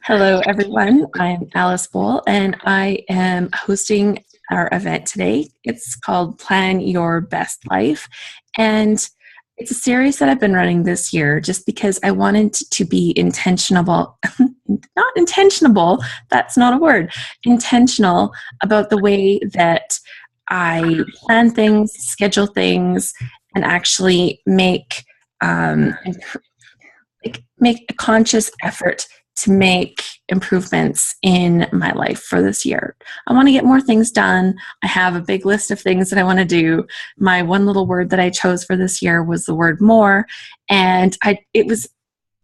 Hello, everyone. I'm Alice Bowl, and I am hosting our event today. It's called Plan Your Best Life, and it's a series that I've been running this year just because I wanted to be intentional, not intentionable, that's not a word, intentional about the way that I plan things, schedule things, and actually make a conscious effort to make improvements in my life for this year. I want to get more things done. I have a big list of things that I want to do. My one little word that I chose for this year was the word more, and it was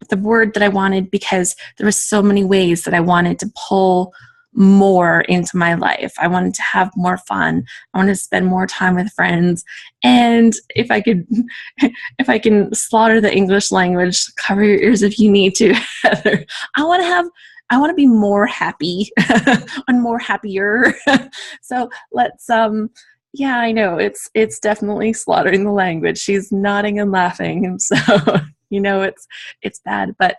the word that I wanted because there were so many ways that I wanted to pull more into my life. I wanted to have more fun. I wanted to spend more time with friends. And if I can slaughter the English language, cover your ears if you need to, Heather. I want to be more happy and more happier. So let's yeah, I know it's definitely slaughtering the language. She's nodding and laughing, and so it's bad, but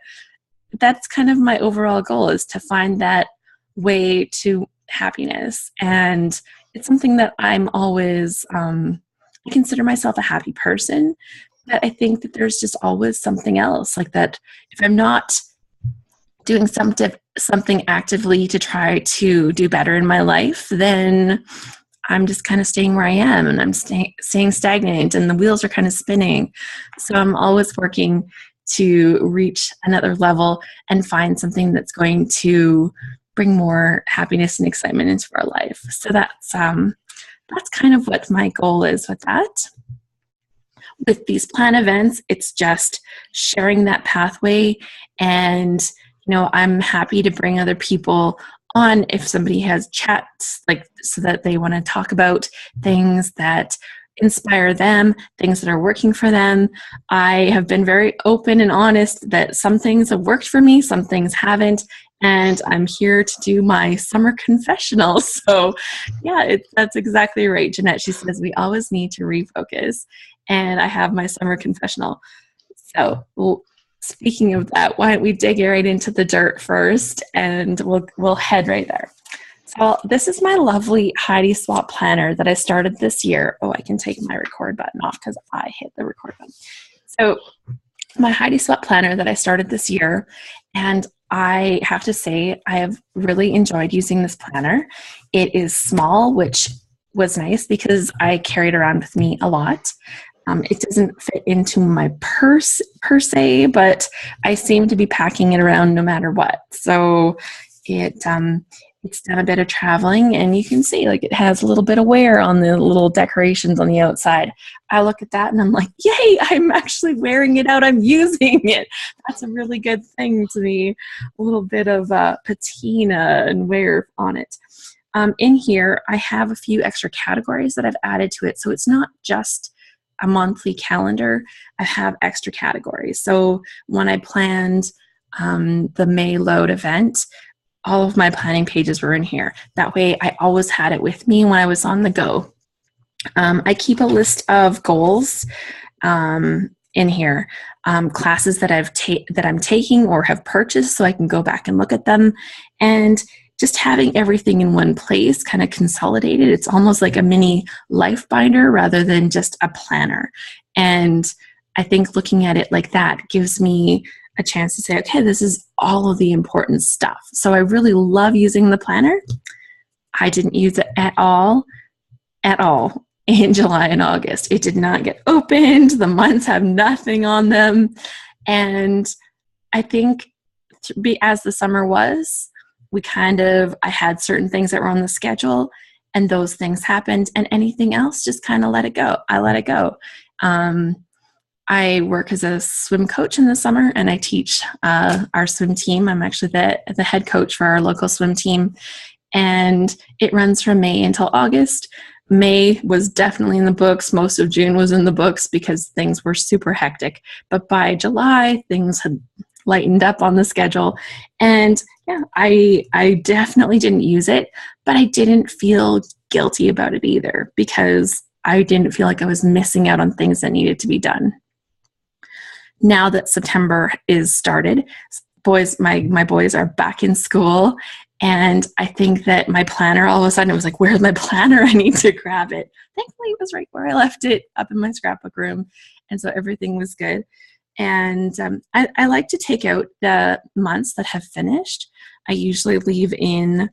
that's kind of my overall goal, is to find that way to happiness. And it's something that I'm always I consider myself a happy person, but I think that there's just always something else, like that if I'm not doing something actively to try to do better in my life, then I'm just kind of staying where I am, and I'm staying stagnant, and the wheels are kind of spinning. So I'm always working to reach another level and find something that's going to bring more happiness and excitement into our life. So that's kind of what my goal is with that. With these plan events, it's just sharing that pathway, and I'm happy to bring other people on if somebody has chats, like, so that they want to talk about things that inspire them, things that are working for them. I have been very open and honest that some things have worked for me, some things haven't, and I'm here to do my summer confessional. So yeah, that's exactly right, Jeanette. She says we always need to refocus, and I have my summer confessional. So speaking of that, why don't we dig right into the dirt first, and we'll head right there. So this is my lovely Heidi Swapp planner that I started this year. Oh, I can take my record button off because I hit the record button. So my Heidi Swapp planner that I started this year, and I have to say I have really enjoyed using this planner. It is small, which was nice because I carry it around with me a lot. It doesn't fit into my purse per se, but I seem to be packing it around no matter what. So it's done a bit of traveling, and you can see, like, it has a little bit of wear on the little decorations on the outside. I look at that and I'm like, yay, I'm actually wearing it out. I'm using it. That's a really good thing to me. A little bit of patina and wear on it. In here, I have a few extra categories that I've added to it. So it's not just a monthly calendar. I have extra categories. So when I planned the May Load event, all of my planning pages were in here. That way I always had it with me when I was on the go. I keep a list of goals in here, classes that I'm taking or have purchased, so I can go back and look at them. And just having everything in one place, kind of consolidated, it's almost like a mini life binder rather than just a planner. And I think looking at it like that gives me a chance to say, okay, this is all of the important stuff. So I really love using the planner. I didn't use it at all in July and August. It did not get opened. The months have nothing on them. And I think as the summer was, I had certain things that were on the schedule, and those things happened, and anything else, just kind of let it go. I let it go. I work as a swim coach in the summer, and I teach our swim team. I'm actually the head coach for our local swim team, and it runs from May until August. May was definitely in the books. Most of June was in the books because things were super hectic. But by July, things had lightened up on the schedule. And yeah, I definitely didn't use it, but I didn't feel guilty about it either because I didn't feel like I was missing out on things that needed to be done. now that September is started, my boys are back in school, and I think that my planner, all of a sudden it was like, where's my planner? I need to grab it. Thankfully it was right where I left it, up in my scrapbook room, and so everything was good. And I like to take out the months that have finished. I usually leave in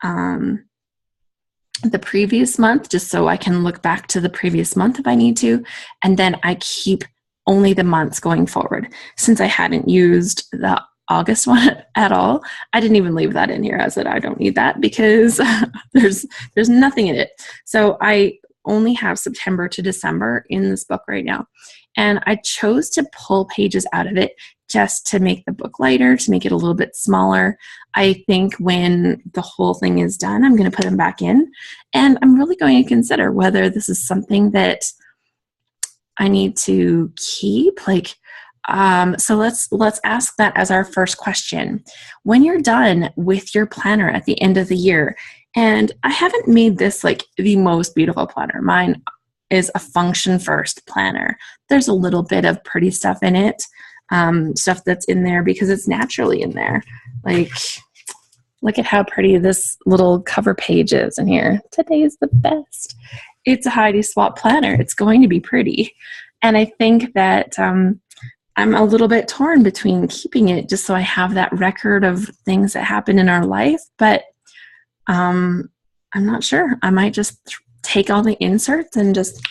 the previous month, just so I can look back to the previous month if I need to. And then I keep only the months going forward. Since I hadn't used the August one at all, I didn't even leave that in here. I said, I don't need that because there's nothing in it. So I only have September to December in this book right now. And I chose to pull pages out of it just to make the book lighter, to make it a little bit smaller. I think when the whole thing is done, I'm going to put them back in. And I'm really going to consider whether this is something that I need to keep. Like, so let's ask that as our first question. When you're done with your planner at the end of the year, and I haven't made this like the most beautiful planner. Mine is a function first planner. There's a little bit of pretty stuff in it, stuff that's in there because it's naturally in there. Like, look at how pretty this little cover page is in here. Today is the best. It's a Heidi Swapp planner. It's going to be pretty. And I think that I'm a little bit torn between keeping it just so I have that record of things that happen in our life, but I'm not sure. I might just take all the inserts and just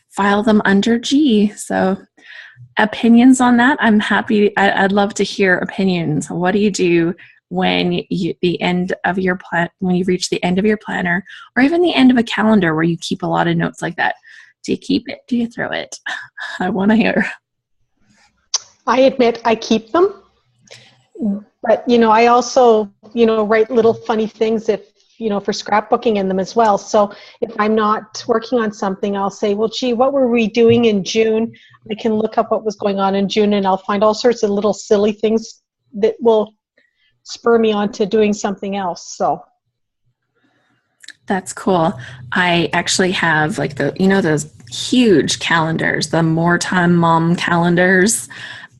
file them under G. So opinions on that, I'm happy. I'd love to hear opinions. What do you do when you when you reach the end of your planner, or even the end of a calendar where you keep a lot of notes like that? Do you keep it? Do you throw it? I want to hear. I admit I keep them, but I also write little funny things for scrapbooking in them as well. So if I'm not working on something, I'll say, well, gee, what were we doing in June? I can look up what was going on in June, and I'll find all sorts of little silly things that will spur me on to doing something else. So that's cool. I actually have like those huge calendars, the More Time Mom calendars.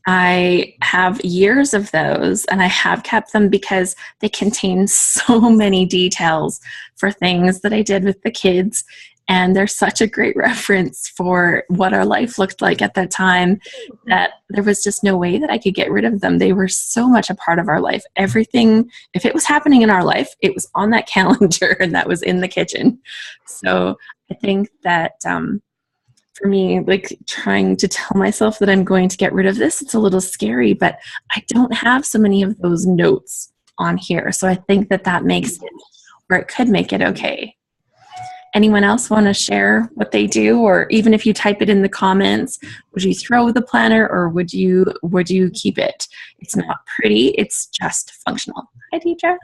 I have years of those, and I have kept them because they contain so many details for things that I did with the kids. And they're such a great reference for what our life looked like at that time that there was just no way that I could get rid of them. They were so much a part of our life. Everything, if it was happening in our life, it was on that calendar, and that was in the kitchen. So I think that for me, like trying to tell myself that I'm going to get rid of this, it's a little scary, but I don't have so many of those notes on here. So I think that makes it, or it could make it okay. Anyone else want to share what they do? Or even if you type it in the comments, would you throw the planner, or would you keep it? It's not pretty, it's just functional. Hi, Deidre.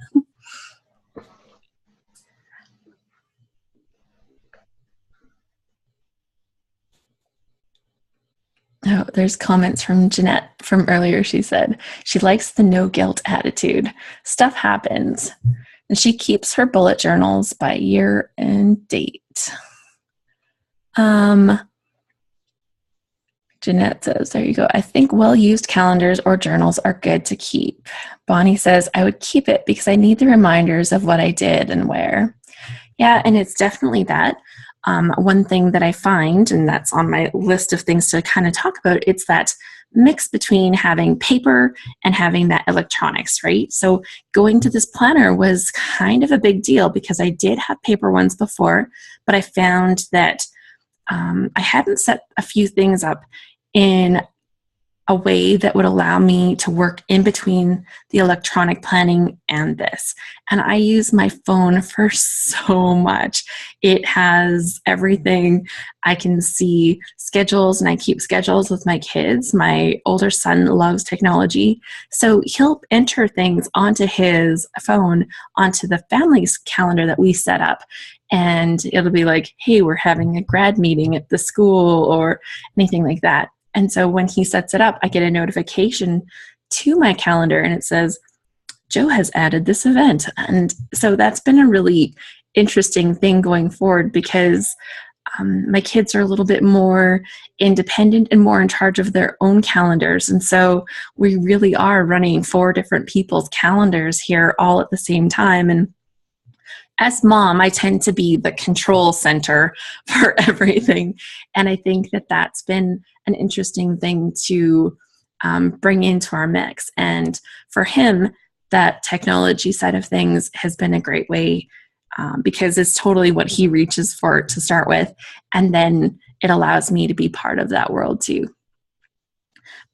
Oh, there's comments from Jeanette from earlier. She said she likes the no guilt attitude. Stuff happens. And she keeps her bullet journals by year and date. Jeanette says, there you go. I think well-used calendars or journals are good to keep. Bonnie says, I would keep it because I need the reminders of what I did and where. Yeah, and it's definitely that. One thing that I find, and that's on my list of things to kind of talk about, it's that mix between having paper and having that electronics, right? So going to this planner was kind of a big deal because I did have paper ones before, but I found that I hadn't set a few things up in a way that would allow me to work in between the electronic planning and this. And I use my phone for so much. It has everything. I can see schedules, and I keep schedules with my kids. My older son loves technology. So he'll enter things onto his phone, onto the family's calendar that we set up. And it'll be like, hey, we're having a grad meeting at the school or anything like that. And so when he sets it up, I get a notification to my calendar, and it says, Joe has added this event. And so that's been a really interesting thing going forward, because my kids are a little bit more independent and more in charge of their own calendars. And so we really are running 4 different people's calendars here all at the same time. And as mom, I tend to be the control center for everything. And I think that that's been an interesting thing to bring into our mix. And for him, that technology side of things has been a great way because it's totally what he reaches for to start with. And then it allows me to be part of that world too.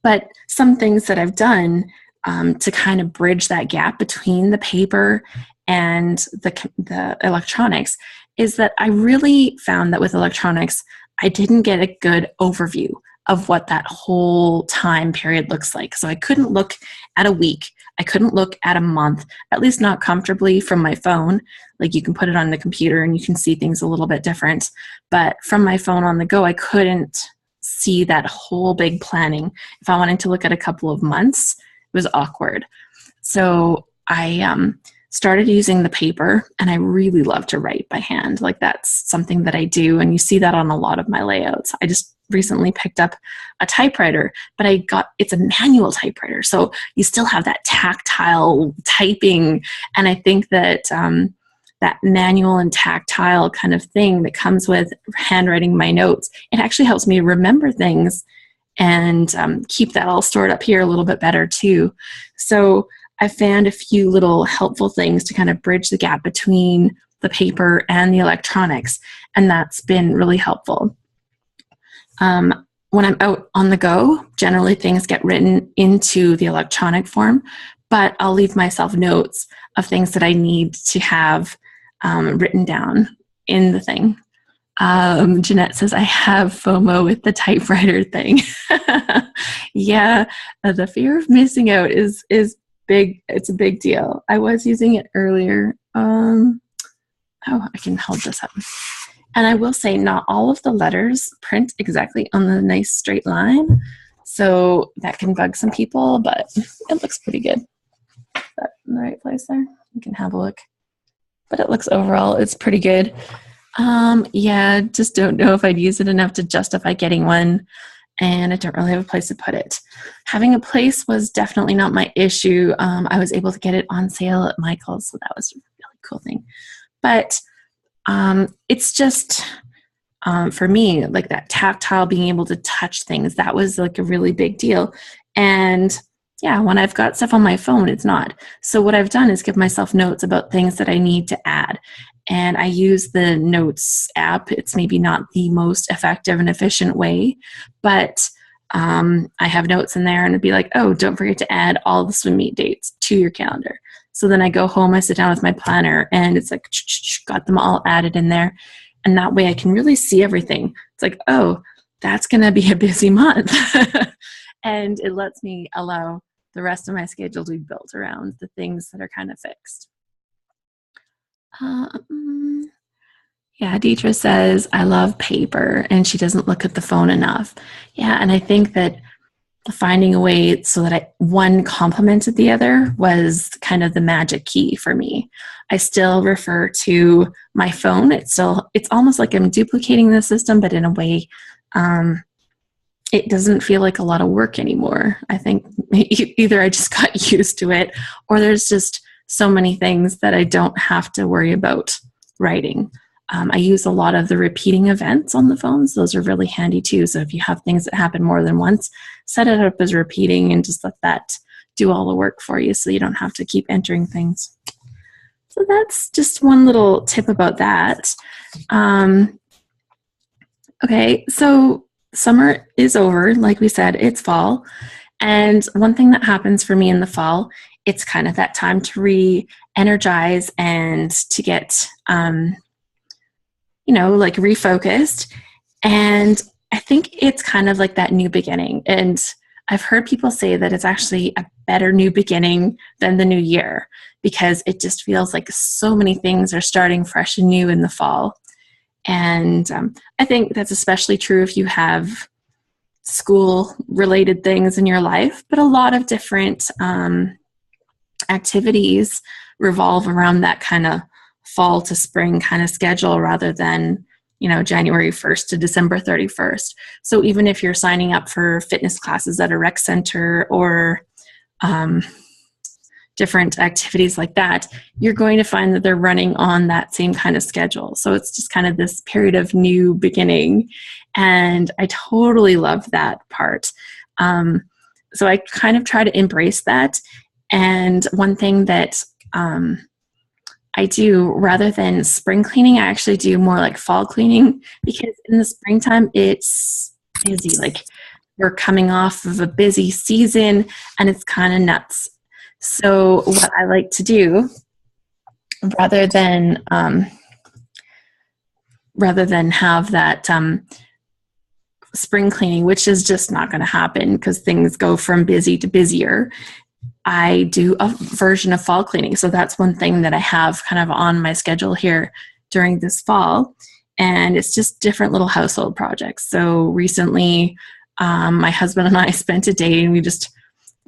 But some things that I've done to kind of bridge that gap between the paper and the electronics is that I really found that with electronics, I didn't get a good overview of what that whole time period looks like. So I couldn't look at a week. I couldn't look at a month, at least not comfortably from my phone. Like you can put it on the computer and you can see things a little bit different. But from my phone on the go, I couldn't see that whole big planning. If I wanted to look at a couple of months, it was awkward. So I started using the paper, and I really love to write by hand. Like that's something that I do, and you see that on a lot of my layouts. I just recently picked up a typewriter, but it's a manual typewriter, so you still have that tactile typing, and I think that that manual and tactile kind of thing that comes with handwriting my notes, it actually helps me remember things and keep that all stored up here a little bit better too. So I found a few little helpful things to kind of bridge the gap between the paper and the electronics, and that's been really helpful. When I'm out on the go, generally things get written into the electronic form, but I'll leave myself notes of things that I need to have written down in the thing. Jeanette says, I have FOMO with the typewriter thing. Yeah, the fear of missing out is big. It's a big deal. I was using it earlier. I can hold this up. And I will say not all of the letters print exactly on the nice straight line. So that can bug some people, but it looks pretty good. Is that in the right place there? You can have a look. But it looks overall, it's pretty good. Yeah, just don't know if I'd use it enough to justify getting one. And I don't really have a place to put it. Having a place was definitely not my issue. I was able to get it on sale at Michael's, so that was a really cool thing. But it's just, for me, like that tactile, being able to touch things, that was like a really big deal. And yeah, when I've got stuff on my phone, it's not. So what I've done is give myself notes about things that I need to add. And I use the Notes app. It's maybe not the most effective and efficient way, but I have notes in there and it'd be like, oh, don't forget to add all the swim meet dates to your calendar. So then I go home, I sit down with my planner, and it's like, got them all added in there. And that way I can really see everything. It's like, oh, that's going to be a busy month. And it lets me allow the rest of my schedule to be built around the things that are kind of fixed. Yeah, Deidre says, I love paper, and she doesn't look at the phone enough. Yeah, and I think that finding a way so that one complemented the other was kind of the magic key for me. I still refer to my phone. It's almost like I'm duplicating the system, but in a way, it doesn't feel like a lot of work anymore. I think either I just got used to it, or there's just so many things that I don't have to worry about writing. I use a lot of the repeating events on the phones. Those are really handy too. So if you have things that happen more than once, set it up as repeating and just let that do all the work for you so you don't have to keep entering things. So that's just one little tip about that. Okay, so summer is over. Like we said, it's fall. And one thing that happens for me in the fall, it's kind of that time to re-energize and to get, like refocused. And I think it's kind of like that new beginning. And I've heard people say that it's actually a better new beginning than the new year, because it just feels like so many things are starting fresh and new in the fall. And I think that's especially true if you have school-related things in your life, but a lot of different activities revolve around that kind of fall to spring kind of schedule rather than January 1st to December 31st. So even if you're signing up for fitness classes at a rec center or different activities like that, you're going to find that they're running on that same kind of schedule. So it's just kind of this period of new beginning. And I totally love that part. So I kind of try to embrace that. And one thing that I do, rather than spring cleaning, I actually do more like fall cleaning, because in the springtime it's busy. Like, we're coming off of a busy season and it's kind of nuts. So what I like to do, rather than have that spring cleaning, which is just not going to happen because things go from busy to busier, I do a version of fall cleaning. So that's one thing that I have kind of on my schedule here during this fall. And it's just different little household projects. So recently, my husband and I spent a day and we just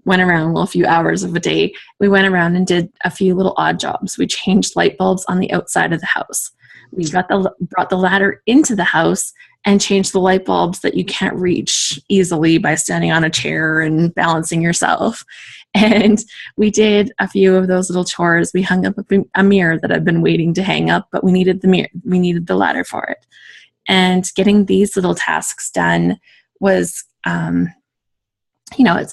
went around, a few hours of a day. We went around and did a few little odd jobs. We changed light bulbs on the outside of the house. We brought the ladder into the house and changed the light bulbs that you can't reach easily by standing on a chair and balancing yourself. And we did a few of those little chores. We hung up a mirror that I've been waiting to hang up, but we needed the mirror. We needed the ladder for it. And getting these little tasks done was,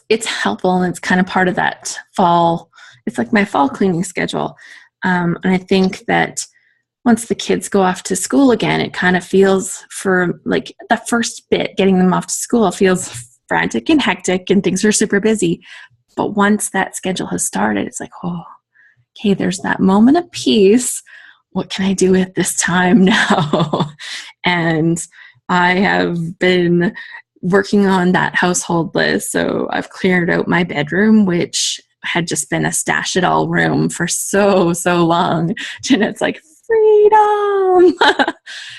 it's helpful, and it's kind of part of that fall. It's like my fall cleaning schedule. And I think that once the kids go off to school again, it kind of feels, for like the first bit, getting them off to school feels frantic and hectic and things are super busy. But once that schedule has started, it's like, oh, okay, there's that moment of peace. What can I do at this time now? And I have been working on that household list. So I've cleared out my bedroom, which had just been a stash it all room for so long. Jeanette's like, freedom.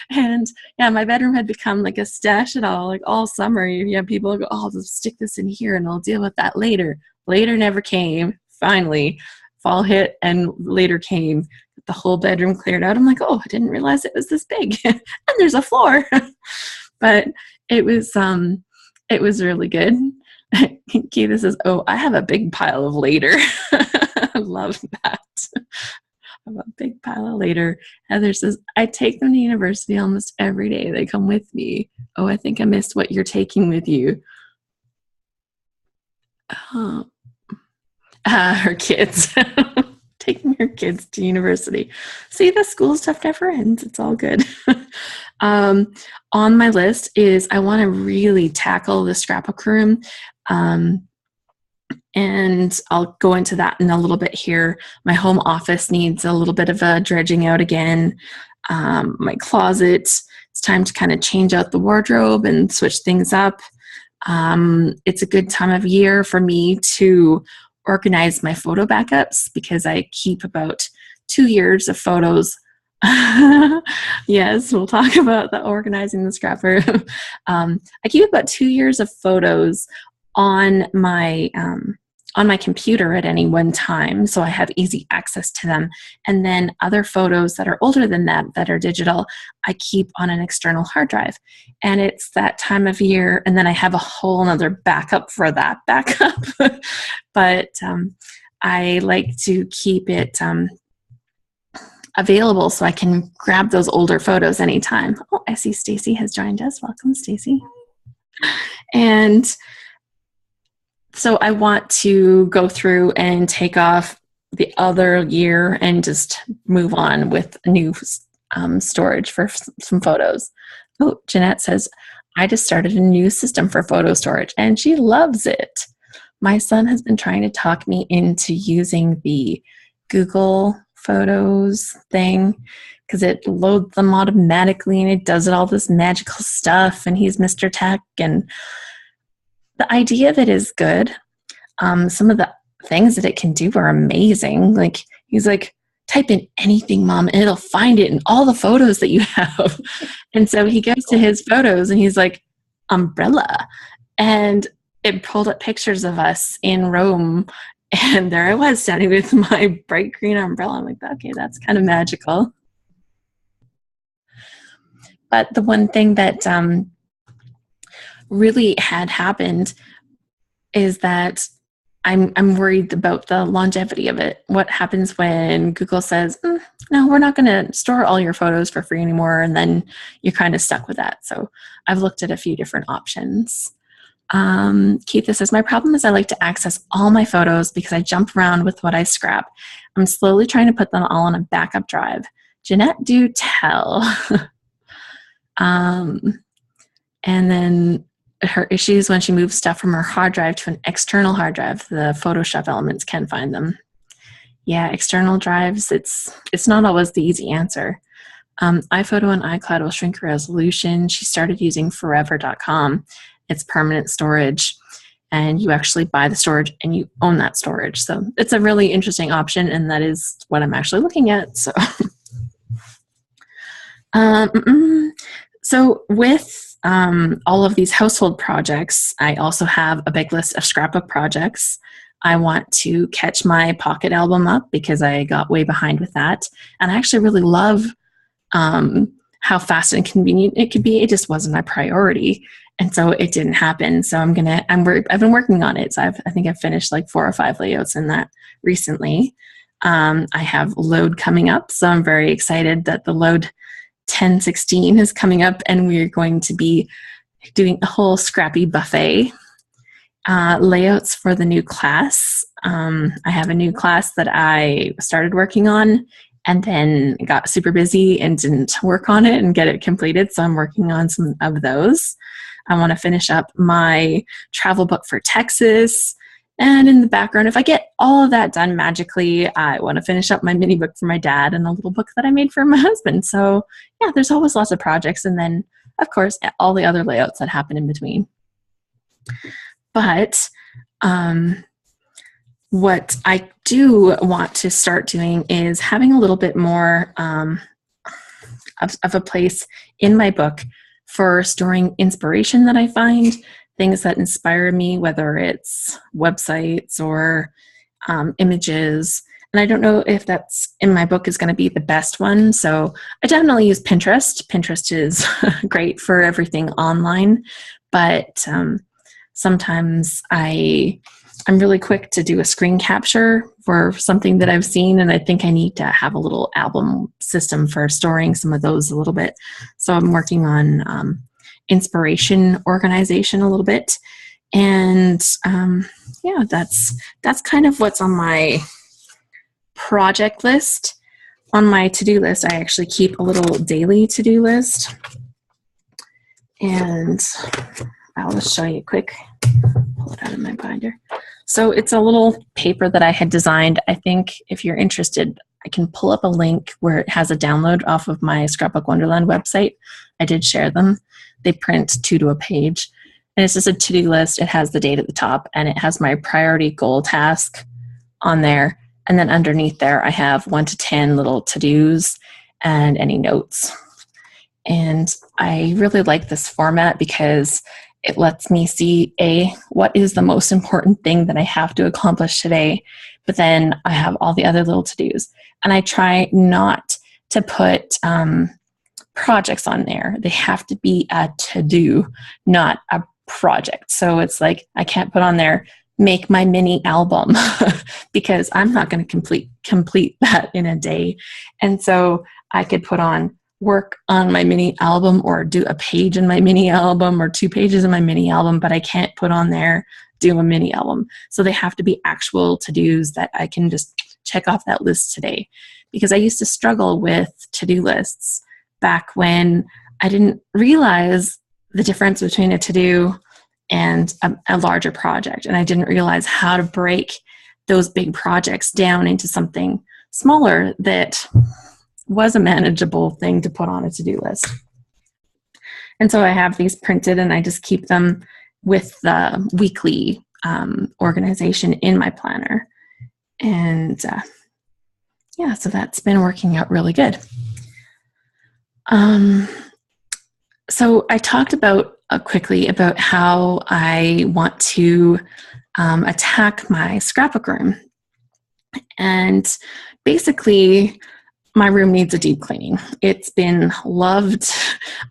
And yeah, my bedroom had become like a stash it all, like all summer. You have people go, oh, I'll just stick this in here and I'll deal with that later. Later never came. Finally, fall hit and later came. The whole bedroom cleared out. I'm like, oh, I didn't realize it was this big. And there's a floor. But it was really good. Keita says, oh, I have a big pile of later. I love that. I have a big pile of later. Heather says, I take them to university almost every day. They come with me. Oh, I think I missed what you're taking with you. Her kids. Taking her kids to university. See, the school stuff never ends. It's all good. On my list is I want to really tackle the scrapbook room. And I'll go into that in a little bit here. My home office needs a little bit of a dredging out again. My closet, it's time to kind of change out the wardrobe and switch things up. It's a good time of year for me to organize my photo backups because I keep about 2 years of photos. Yes, we'll talk about the organizing the scrap room. I keep about 2 years of photos on my computer at any one time, so I have easy access to them. And then other photos that are older than that are digital, I keep on an external hard drive. And it's that time of year, and then I have a whole other backup for that backup. But I like to keep it available so I can grab those older photos anytime. Oh, I see Stacy has joined us. Welcome, Stacy. And so I want to go through and take off the other year and just move on with new storage for some photos. Oh, Jeanette says, I just started a new system for photo storage and she loves it. My son has been trying to talk me into using the Google Photos thing because it loads them automatically and it does all this magical stuff, and he's Mr. Tech, and the idea of it is good. Some of the things that it can do are amazing. Like, he's like, type in anything, Mom, and it'll find it in all the photos that you have. And so he goes to his photos and he's like, umbrella. And it pulled up pictures of us in Rome. And there I was standing with my bright green umbrella. I'm like, okay, that's kind of magical. But the one thing that really had happened is that I'm worried about the longevity of it. What happens when Google says, no, we're not going to store all your photos for free anymore, and then you're kind of stuck with that. So I've looked at a few different options. Keith says, my problem is I like to access all my photos because I jump around with what I scrap. I'm slowly trying to put them all on a backup drive. Jeanette, do tell. And then her issues when she moves stuff from her hard drive to an external hard drive, the Photoshop elements can find them. Yeah, external drives, it's not always the easy answer. iPhoto and iCloud will shrink your resolution. She started using forever.com. It's permanent storage, and you actually buy the storage and you own that storage. So it's a really interesting option, and that is what I'm actually looking at. So, so with all of these household projects, I also have a big list of scrapbook projects. I want to catch my pocket album up because I got way behind with that. And I actually really love how fast and convenient it could be. It just wasn't my priority. And so it didn't happen. So I've been working on it. So I think I've finished like 4 or 5 layouts in that recently. I have Load coming up. So I'm very excited that the Load 1016 is coming up, and we're going to be doing a whole scrappy buffet. Layouts for the new class. I have a new class that I started working on and then got super busy and didn't work on it and get it completed. So I'm working on some of those. I want to finish up my travel book for Texas. And in the background, if I get all of that done magically, I want to finish up my mini book for my dad and a little book that I made for my husband. So yeah, there's always lots of projects. And then, of course, all the other layouts that happen in between. But what I do want to start doing is having a little bit more of a place in my book for storing inspiration that I find, things that inspire me, whether it's websites or images. And I don't know if that's in my book is going to be the best one. So I definitely use Pinterest. Pinterest is great for everything online, but sometimes I'm really quick to do a screen capture for something that I've seen, and I think I need to have a little album system for storing some of those a little bit. So I'm working on inspiration organization a little bit, and yeah, that's kind of what's on my project list. On my to-do list, I actually keep a little daily to-do list, and I'll just show you quick. Pull it out of my binder. So it's a little paper that I had designed. I think if you're interested, I can pull up a link where it has a download off of my Scrapbook Wonderland website. I did share them. They print 2 to a page. And it's just a to-do list. It has the date at the top, and it has my priority goal task on there. And then underneath there, I have 1 to 10 little to-dos and any notes. And I really like this format because it lets me see, what is the most important thing that I have to accomplish today, but then I have all the other little to-dos. And I try not to put projects on there. They have to be a to-do, not a project. So it's like I can't put on there, make my mini album, because I'm not going to complete that in a day. And so I could put on work on my mini album, or do a page in my mini album, or 2 pages in my mini album, but I can't put on there do a mini album. So they have to be actual to-dos that I can just check off that list today. Because I used to struggle with to-do lists back when I didn't realize the difference between a to-do and a larger project. And I didn't realize how to break those big projects down into something smaller that was a manageable thing to put on a to-do list. And so I have these printed, and I just keep them with the weekly organization in my planner. And yeah, so that's been working out really good. So I talked about quickly about how I want to attack my scrapbook room. And basically, my room needs a deep cleaning. It's been loved.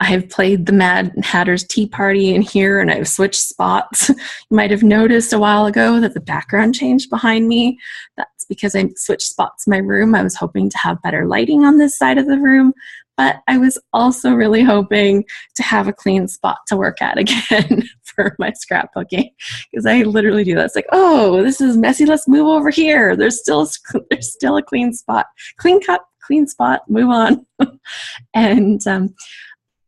I've played the Mad Hatter's Tea Party in here, and I've switched spots. You might have noticed a while ago that the background changed behind me. That's because I switched spots in my room. I was hoping to have better lighting on this side of the room, but I was also really hoping to have a clean spot to work at again for my scrapbooking, because I literally do that. It's like, oh, this is messy. Let's move over here. There's still a clean spot. Clean cut, clean spot. Move on. And so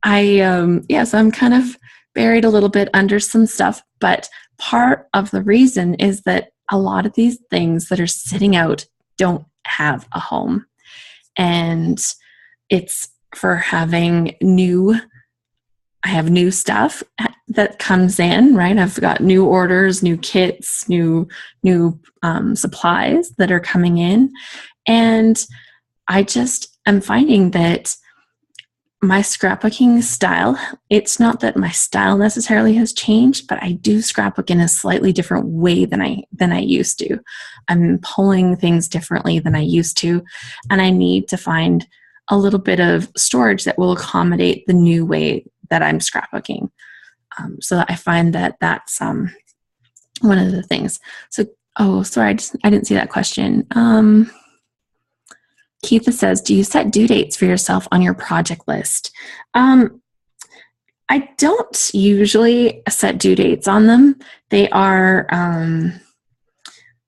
I'm kind of buried a little bit under some stuff. But part of the reason is that a lot of these things that are sitting out don't have a home, and it's for having I have new stuff that comes in, right? I've got new orders, new kits, new supplies that are coming in. And I just am finding that my scrapbooking style, it's not that my style necessarily has changed, but I do scrapbook in a slightly different way than I used to. I'm pulling things differently than I used to, and I need to find a little bit of storage that will accommodate the new way that I'm scrapbooking. So I find that that's one of the things. So, sorry, I didn't see that question. Keitha says, do you set due dates for yourself on your project list? I don't usually set due dates on them. They are,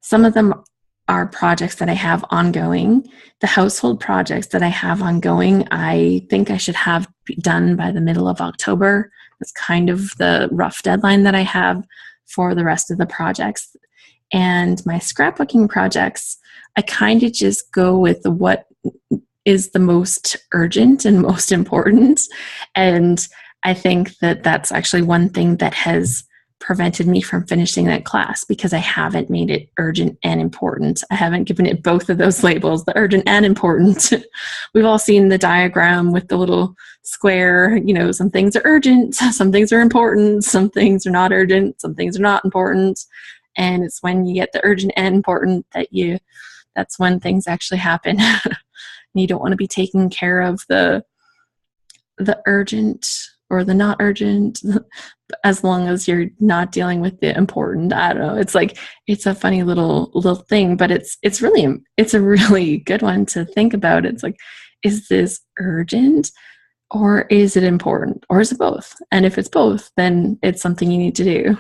some of them are projects that I have ongoing. The household projects that I have ongoing, I think I should have done by the middle of October. That's kind of the rough deadline that I have for the rest of the projects. And my scrapbooking projects, I kind of just go with what is the most urgent and most important. And I think that that's actually one thing that has prevented me from finishing that class, because I haven't made it urgent and important. I haven't given it both of those labels, the urgent and important. We've all seen the diagram with the little square, some things are urgent, some things are important, some things are not urgent, some things are not important. And it's when you get the urgent and important that's when things actually happen. And you don't want to be taking care of the urgent or the not urgent, as long as you're not dealing with the important. I don't know. It's like, it's a funny little thing, but it's a really good one to think about. It's like, is this urgent or is it important, or is it both? And if it's both, then it's something you need to do.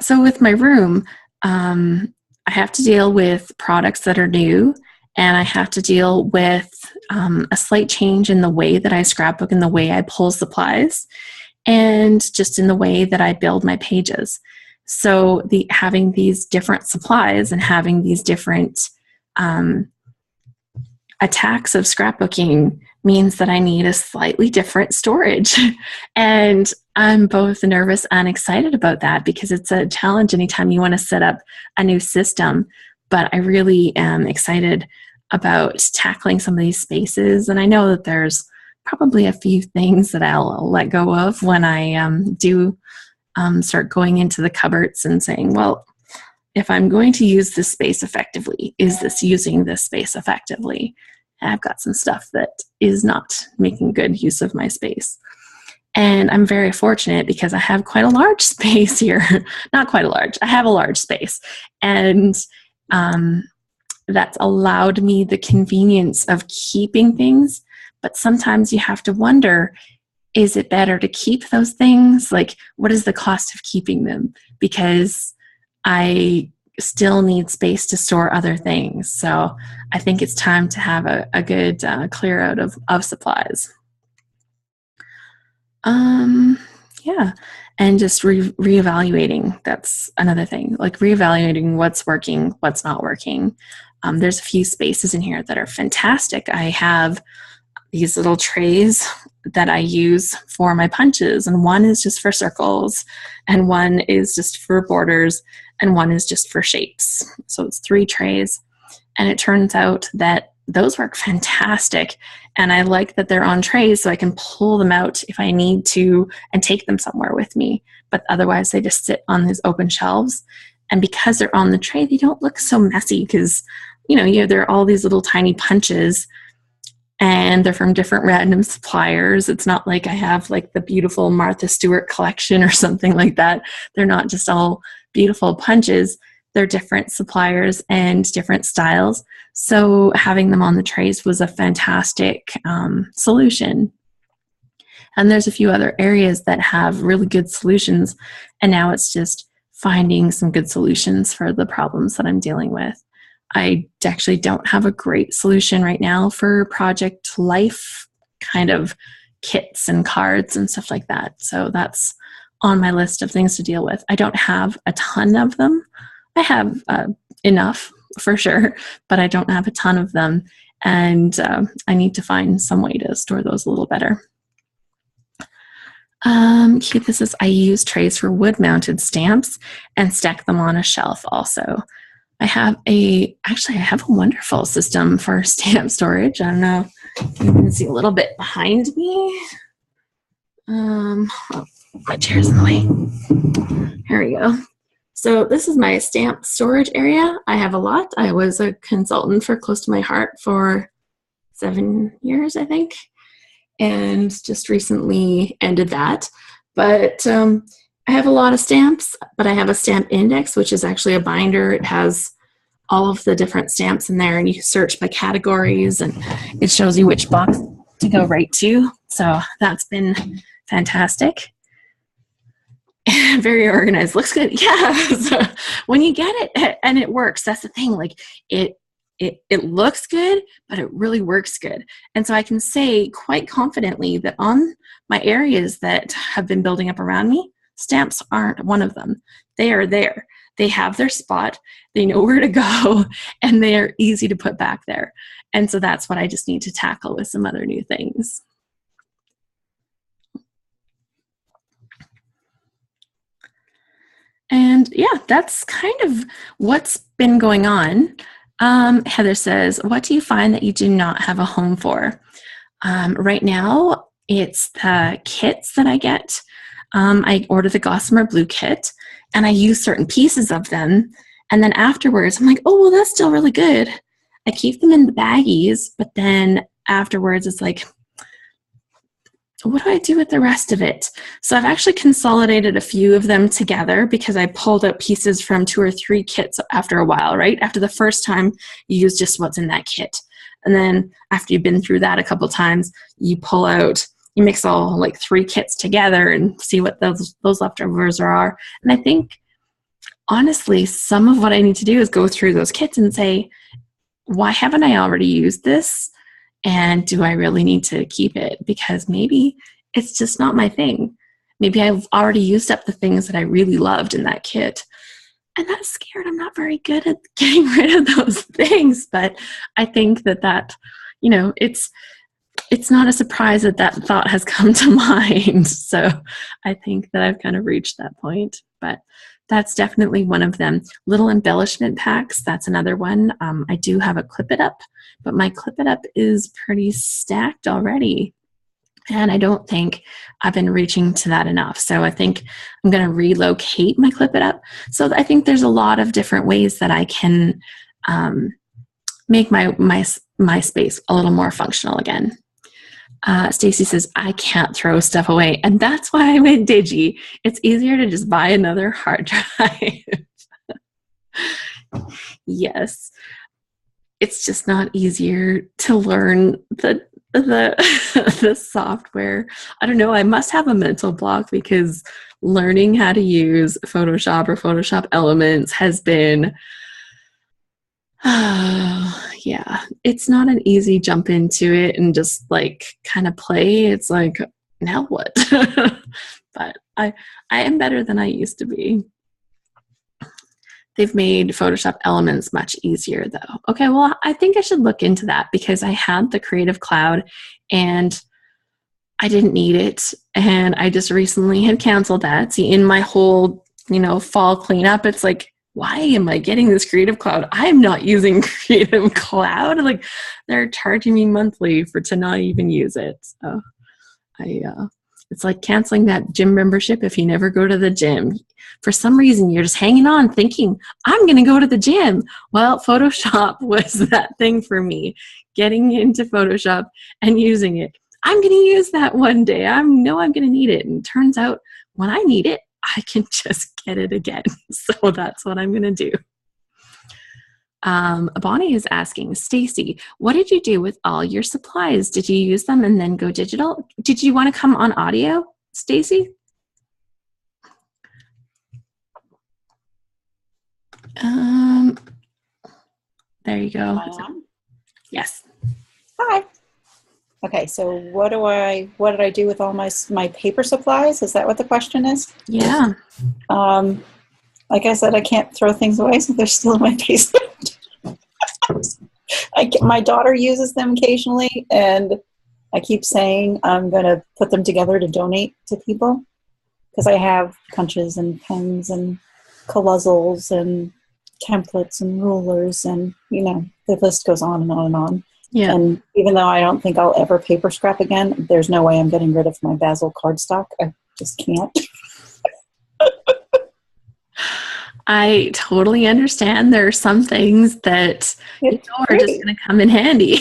So with my room, I have to deal with products that are new, and I have to deal with a slight change in the way that I scrapbook and the way I pull supplies, and just in the way that I build my pages. So having these different supplies and having these different attacks of scrapbooking means that I need a slightly different storage. And I'm both nervous and excited about that, because it's a challenge anytime you want to set up a new system. But I really am excited about tackling some of these spaces. And I know that there's probably a few things that I'll let go of when I do start going into the cupboards and saying, well, if I'm going to use this space effectively, is this using this space effectively? And I've got some stuff that is not making good use of my space. And I'm very fortunate because I have quite a large space here. Not quite a large, I have a large space. And that's allowed me the convenience of keeping things. But sometimes you have to wonder, is it better to keep those things? Like, what is the cost of keeping them? Because I still need space to store other things. So I think it's time to have a good clear out of supplies. And just reevaluating. That's another thing, like reevaluating what's working, what's not working. There's a few spaces in here that are fantastic. I have these little trays that I use for my punches, and one is just for circles, and one is just for borders, and one is just for shapes. So it's 3 trays, and it turns out that those work fantastic. And I like that they're on trays so I can pull them out if I need to and take them somewhere with me. But otherwise they just sit on these open shelves. And because they're on the tray, they don't look so messy, because there are all these little tiny punches, and they're from different random suppliers. It's not like I have like the beautiful Martha Stewart collection or something like that. They're not just all beautiful punches. They're different suppliers and different styles. So having them on the trays was a fantastic solution. And there's a few other areas that have really good solutions. And now it's just finding some good solutions for the problems that I'm dealing with. I actually don't have a great solution right now for project life kind of kits and cards and stuff like that. So that's on my list of things to deal with. I don't have a ton of them. I have enough for sure, but I don't have a ton of them. And I need to find some way to store those a little better. This is, I use trays for wood-mounted stamps and stack them on a shelf also. I have a wonderful system for stamp storage. I don't know if you can see a little bit behind me. My chair's in the way. Here we go. So this is my stamp storage area. I have a lot. I was a consultant for Close to My Heart for 7 years, I think, and just recently ended that. But I have a lot of stamps, but I have a stamp index, which is actually a binder. It has all of the different stamps in there, and you search by categories, and it shows you which box to go right to. So that's been fantastic. Very organized. Looks good. Yeah. So when you get it and it works, that's the thing. Like it looks good, but it really works good. And so I can say quite confidently that on my areas that have been building up around me, stamps aren't one of them. They are there. They have their spot. They know where to go, and they are easy to put back there. And so that's what I just need to tackle with some other new things. And yeah, that's kind of what's been going on. Heather says, what do you find that you do not have a home for? Right now, it's the kits that I get. I order the Gossamer Blue kit, and I use certain pieces of them. And then afterwards, I'm like, oh, well, that's still really good. I keep them in the baggies, but then afterwards, it's like, what do I do with the rest of it? So I've actually consolidated a few of them together because I pulled out pieces from 2 or 3 kits after a while, right? After the first time, you use just what's in that kit. And then after you've been through that a couple times, you pull out, you mix all like 3 kits together and see what those leftovers are. And I think, honestly, some of what I need to do is go through those kits and say, why haven't I already used this? And do I really need to keep it? Because maybe it's just not my thing. Maybe I've already used up the things that I really loved in that kit. And I'm scared I'm not very good at getting rid of those things. But I think that it's not a surprise that thought has come to mind. So I think that I've kind of reached that point. But that's definitely one of them. Little embellishment packs, that's another one. I do have a Clip It Up, but my Clip It Up is pretty stacked already. And I don't think I've been reaching to that enough. So I think I'm going to relocate my Clip It Up. So I think there's a lot of different ways that I can make my space a little more functional again. Stacy says, I can't throw stuff away. And that's why I went Digi. It's easier to just buy another hard drive. Yes. It's just not easier to learn the software. I don't know. I must have a mental block because learning how to use Photoshop or Photoshop Elements has been yeah, it's not an easy jump into it and just like kind of play. It's like, now what? But I am better than I used to be. They've made Photoshop Elements much easier though. Okay, well, I think I should look into that because I had the Creative Cloud and I didn't need it. And I just recently had canceled that. See, in my whole, fall cleanup, it's like, why am I getting this Creative Cloud? I'm not using Creative Cloud. Like, they're charging me monthly to not even use it. So It's like canceling that gym membership if you never go to the gym. For some reason, you're just hanging on thinking, I'm going to go to the gym. Well, Photoshop was that thing for me, getting into Photoshop and using it. I'm going to use that one day. I know I'm going to need it. And it turns out when I need it, I can just get it again. So that's what I'm going to do. Bonnie is asking, Stacy, what did you do with all your supplies? Did you use them and then go digital? Did you want to come on audio, Stacy? There you go. Yes. Hi. Okay, so what did I do with all my paper supplies? Is that what the question is? Yeah. Like I said, I can't throw things away, so they're still in my basement. My daughter uses them occasionally, and I keep saying I'm going to put them together to donate to people because I have punches and pens and colozzles and templates and rulers, and the list goes on and on and on. Yeah. And even though I don't think I'll ever paper scrap again, there's no way I'm getting rid of my Basil cardstock. I just can't. I totally understand. There are some things that are just going to come in handy.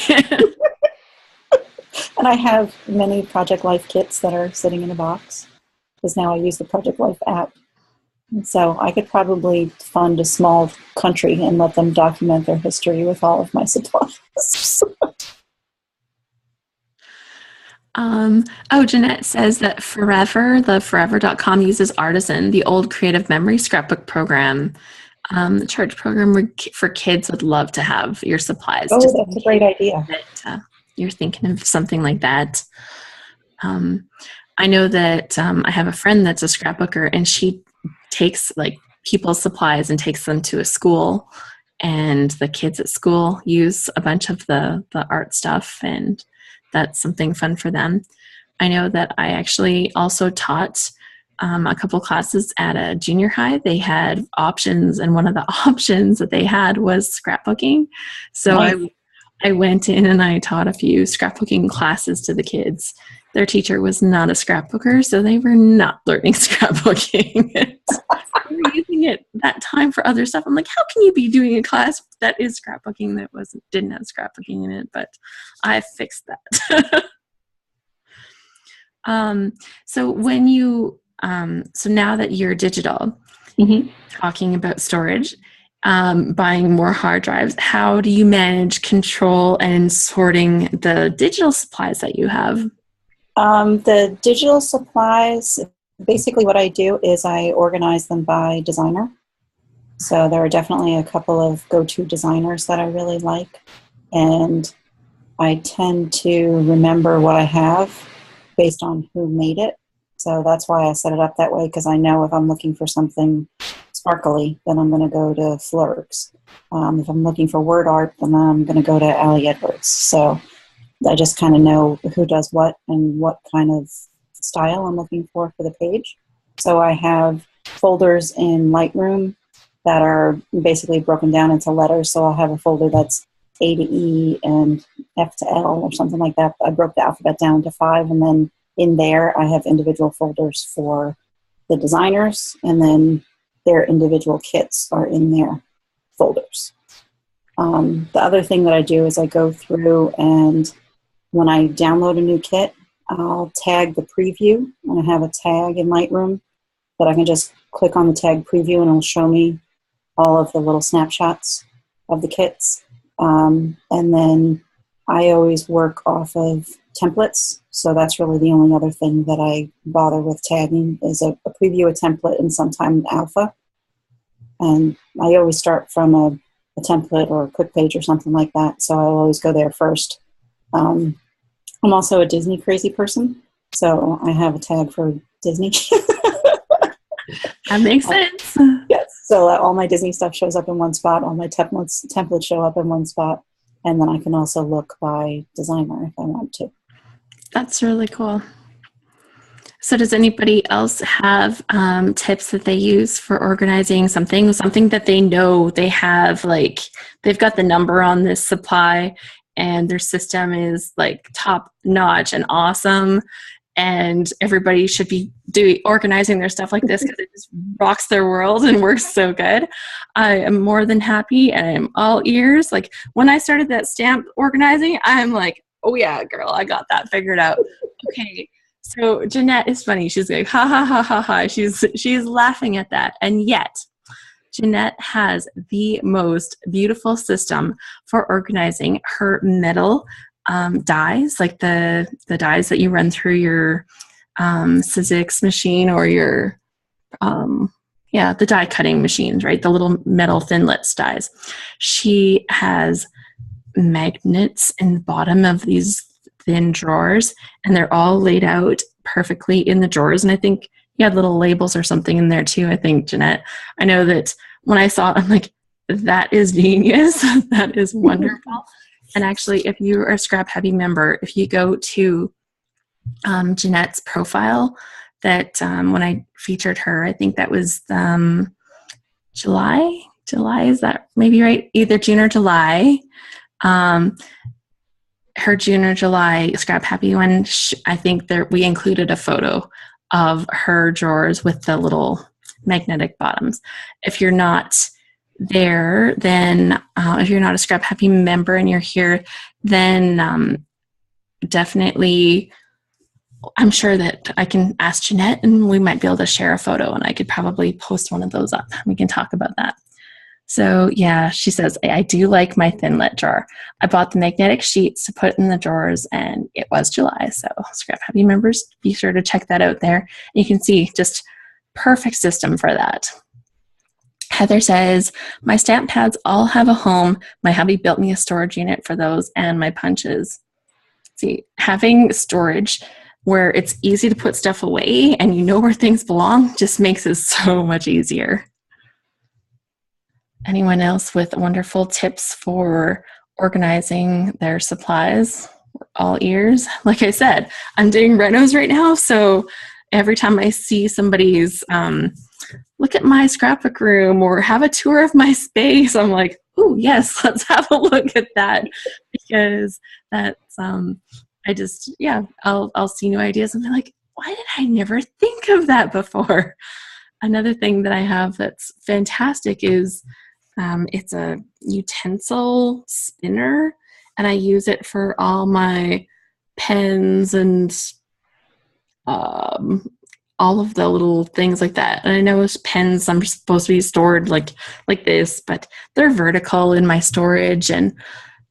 And I have many Project Life kits that are sitting in a box because now I use the Project Life app. And so I could probably fund a small country and let them document their history with all of my supplies. Jeanette says that the forever.com uses Artisan, the old creative memory scrapbook program. The charge program for kids would love to have your supplies. Oh, that's a great idea. You're thinking of something like that. I know that I have a friend that's a scrapbooker, and she takes like people's supplies and takes them to a school, and the kids at school use a bunch of the art stuff, and that's something fun for them. I know that I actually also taught a couple classes at a junior high. They had options, and one of the options that they had was scrapbooking. So nice. I went in and I taught a few scrapbooking classes to the kids. Their teacher was not a scrapbooker, so they were not learning scrapbooking. They were using it that time for other stuff. I'm like, how can you be doing a class that is scrapbooking that didn't have scrapbooking in it? But I fixed that. So when you so now that you're digital, talking about storage, buying more hard drives, how do you manage control and sorting the digital supplies that you have? The digital supplies, basically what I do is I organize them by designer. So there are definitely a couple of go-to designers that I really like. And I tend to remember what I have based on who made it. So that's why I set it up that way, because I know if I'm looking for something sparkly, then I'm going to go to Flirks. If I'm looking for word art, then I'm going to go to Ali Edwards. So I just kind of know who does what and what kind of style I'm looking for the page. So I have folders in Lightroom that are basically broken down into letters. So I'll have a folder that's A to E and F to L or something like that. I broke the alphabet down to 5, and then in there I have individual folders for the designers, and then their individual kits are in their folders. The other thing that I do is I go through, and when I download a new kit, I'll tag the preview, and I have a tag in Lightroom that I can just click on the tag preview and it'll show me all of the little snapshots of the kits. And then I always work off of templates. So that's really the only other thing that I bother with tagging is a preview, a template, and sometimes alpha. And I always start from a template or a quick page or something like that. So I'll always go there first. I'm also a Disney crazy person. So I have a tag for Disney. That makes sense. Yes. So all my Disney stuff shows up in one spot. All my templates show up in one spot. And then I can also look by designer if I want to. That's really cool. So does anybody else have tips that they use for organizing something that they know they have, like they've got the number on this supply and their system is like top notch and awesome, and everybody should be organizing their stuff like this because it just rocks their world and works so good. I am more than happy and I'm all ears. Like when I started that stamp organizing, I'm like, oh yeah, girl, I got that figured out. Okay. So Jeanette is funny. She's like, ha ha ha ha ha. She's laughing at that. And yet Jeanette has the most beautiful system for organizing her metal dies, like the dies that you run through your Sizzix machine or your the die cutting machines, right? The little metal Thinlits dies. She has magnets in the bottom of these thin drawers, and they're all laid out perfectly in the drawers. And I think you had little labels or something in there too, I think, Jeanette. I know that when I saw it, I'm like, that is genius. That is wonderful. And actually, if you are a Scrap Happy member, if you go to Jeanette's profile, that when I featured her, I think that was July. July, is that maybe right? Either June or July. Her June or July Scrap Happy one, I think we included a photo of her drawers with the little magnetic bottoms. If you're not there, then if you're not a Scrap Happy member and you're here, then definitely, I'm sure that I can ask Jeanette and we might be able to share a photo, and I could probably post one of those up. We can talk about that. So yeah, she says, I do like my Thinlit drawer. I bought the magnetic sheets to put in the drawers, and it was July. So Scrap Happy members, be sure to check that out there. You can see just perfect system for that. Heather says, my stamp pads all have a home. My hubby built me a storage unit for those and my punches. See, having storage where it's easy to put stuff away and you know where things belong just makes it so much easier. Anyone else with wonderful tips for organizing their supplies? We're all ears. Like I said, I'm doing renos right now, so every time I see somebody's look at my scrapbook room or have a tour of my space, I'm like, oh yes, let's have a look at that, because that's I'll see new ideas and be like, why did I never think of that before? Another thing that I have that's fantastic is it's a utensil spinner, and I use it for all my pens and all of the little things like that. And I know pens I'm supposed to be stored like this, but they're vertical in my storage, and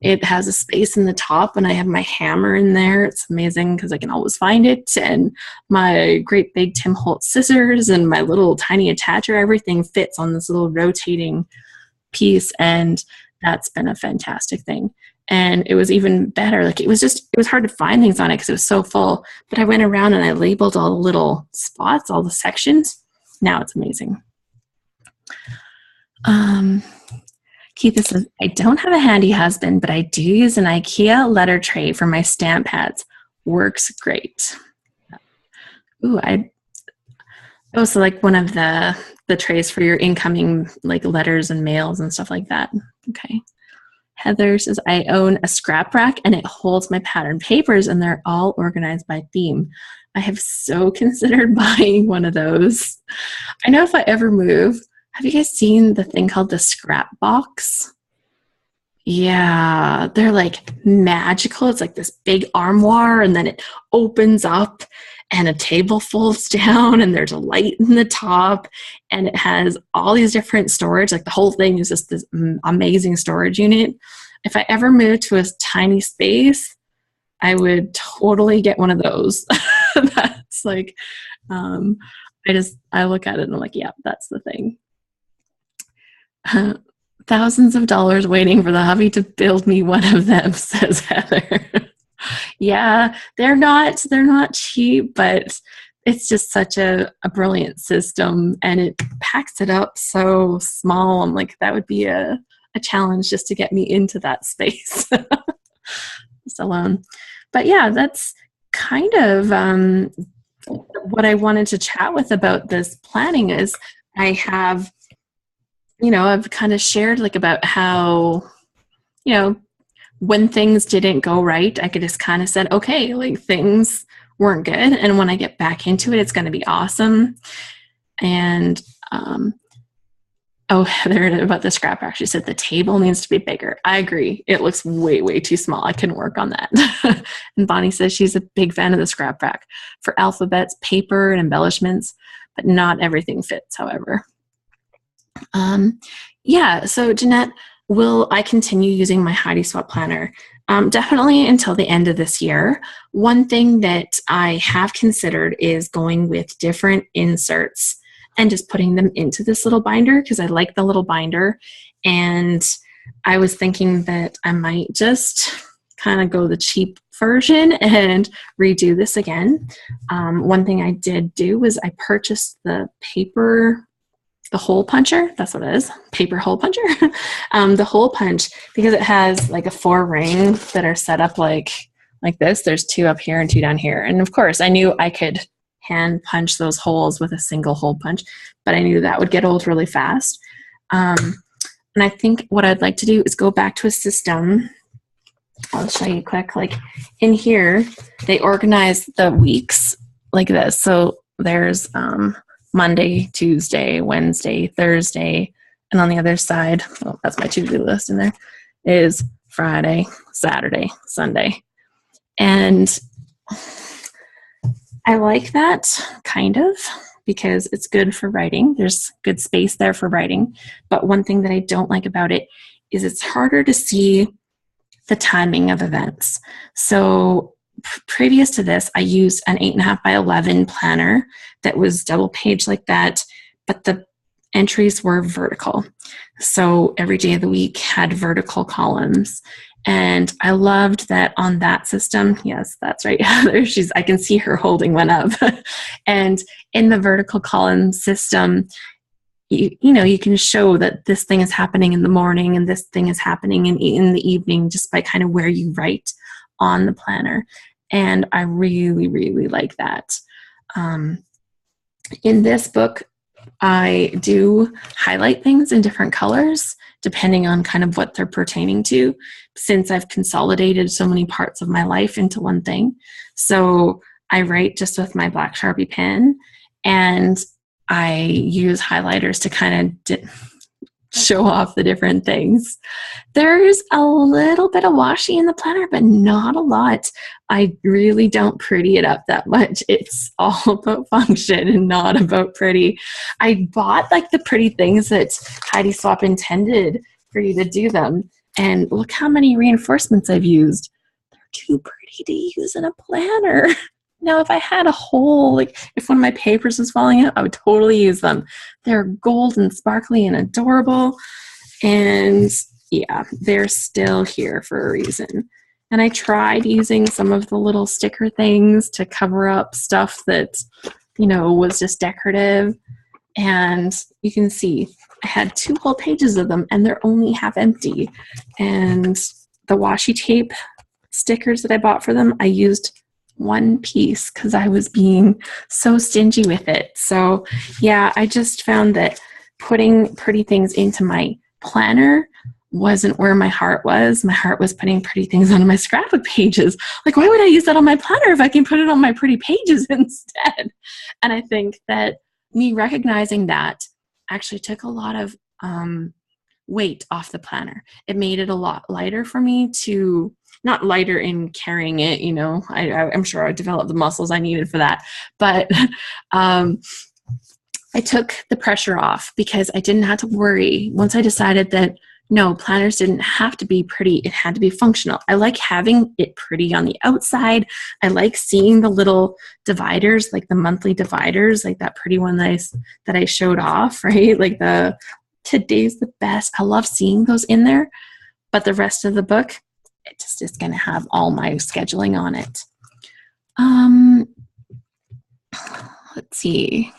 it has a space in the top, and I have my hammer in there. It's amazing because I can always find it, and my great big Tim Holtz scissors and my little tiny attacher, everything fits on this little rotating piece, and that's been a fantastic thing. And it was even better. Like it was hard to find things on it because it was so full, but I went around and I labeled all the little spots, all the sections. Now it's amazing. Keith says, I don't have a handy husband, but I do use an IKEA letter tray for my stamp pads. Works great. Ooh, so like one of the trays for your incoming like letters and mails and stuff like that. Okay. Heather says, I own a scrap rack and it holds my pattern papers and they're all organized by theme. I have so considered buying one of those. I know if I ever move, have you guys seen the thing called the scrap box? Yeah, they're like magical. It's like this big armoire, and then it opens up and a table folds down and there's a light in the top, and it has all these different storage. Like the whole thing is just this amazing storage unit. If I ever moved to a tiny space, I would totally get one of those. That's like, I look at it and I'm like, yeah, that's the thing. Thousands of dollars waiting for the hubby to build me one of them, says Heather. Yeah, they're not cheap, but it's just such a brilliant system, and it packs it up so small. I'm like, that would be a challenge just to get me into that space just alone. But yeah, that's kind of what I wanted to chat with about this planning is I have, I've kind of shared like about how, when things didn't go right, I could just kind of said, okay, like things weren't good. And when I get back into it, it's going to be awesome. And, Heather about the scrap rack, she said the table needs to be bigger. I agree. It looks way, way too small. I can work on that. And Bonnie says she's a big fan of the scrap rack for alphabets, paper, and embellishments, but not everything fits, however. So Jeanette, will I continue using my Heidi Swapp planner? Definitely until the end of this year. One thing that I have considered is going with different inserts and just putting them into this little binder because I like the little binder. And I was thinking that I might just kind of go the cheap version and redo this again. One thing I did do was I purchased the hole puncher. That's what it is. Paper hole puncher. The hole punch, because it has like a 4 rings that are set up like this. There's 2 up here and 2 down here. And of course I knew I could hand punch those holes with a single hole punch, but I knew that would get old really fast. And I think what I'd like to do is go back to a system. I'll show you quick. Like in here, they organize the weeks like this. So there's Monday, Tuesday, Wednesday, Thursday, and on the other side, that's my to-do list in there, is Friday, Saturday, Sunday. And I like that kind of because it's good for writing. There's good space there for writing. But one thing that I don't like about it is it's harder to see the timing of events. So previous to this, I used an 8.5 by 11 planner that was double page like that, but the entries were vertical. So every day of the week had vertical columns. And I loved that on that system. Yes, that's right. I can see her holding one up. And in the vertical column system, you can show that this thing is happening in the morning and this thing is happening in the evening just by kind of where you write on the planner. And I really, really like that. In this book, I do highlight things in different colors depending on kind of what they're pertaining to, since I've consolidated so many parts of my life into one thing. So I write just with my black Sharpie pen, and I use highlighters to kind of show off the different things. There's a little bit of washi in the planner, but not a lot. I really don't pretty it up that much. It's all about function and not about pretty. I bought like the pretty things that Heidi Swapp intended for you to do them. And look how many reinforcements I've used. They're too pretty to use in a planner. Now, if I had a hole, like if one of my papers was falling out, I would totally use them. They're gold and sparkly and adorable. And yeah, they're still here for a reason. And I tried using some of the little sticker things to cover up stuff that, was just decorative. And you can see I had 2 whole pages of them and they're only half empty. And the washi tape stickers that I bought for them, I used 1 piece because I was being so stingy with it. So yeah, I just found that putting pretty things into my planner wasn't where my heart was. My heart was putting pretty things on my scrapbook pages. Like, why would I use that on my planner if I can put it on my pretty pages instead? And I think that me recognizing that actually took a lot of weight off the planner. It made it a lot lighter for me to, not lighter in carrying it, I'm sure I developed the muscles I needed for that. But I took the pressure off because I didn't have to worry. Once I decided that, no, planners didn't have to be pretty. It had to be functional. I like having it pretty on the outside. I like seeing the little dividers, like the monthly dividers, like that pretty one that I showed off, right? Like the today's the best. I love seeing those in there. But the rest of the book, it just is going to have all my scheduling on it. Let's see.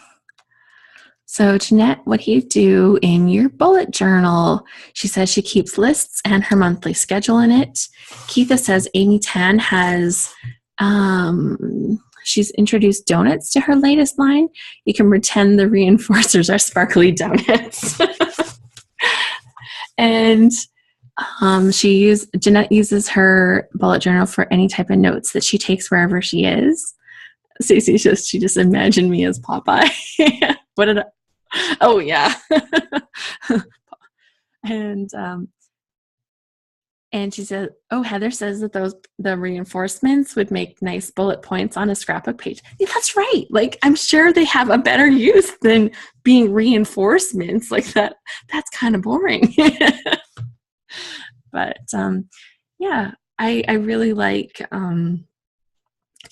So Jeanette, what do you do in your bullet journal? She says she keeps lists and her monthly schedule in it. Keitha says Amy Tan has, she's introduced donuts to her latest line. You can pretend the reinforcers are sparkly donuts. And Jeanette uses her bullet journal for any type of notes that she takes wherever she is. Stacey she just imagined me as Popeye. What did I, oh yeah. And she said, oh, Heather says that the reinforcements would make nice bullet points on a scrapbook page. Yeah, that's right. Like, I'm sure they have a better use than being reinforcements like that. That's kind of boring. But yeah, I really like,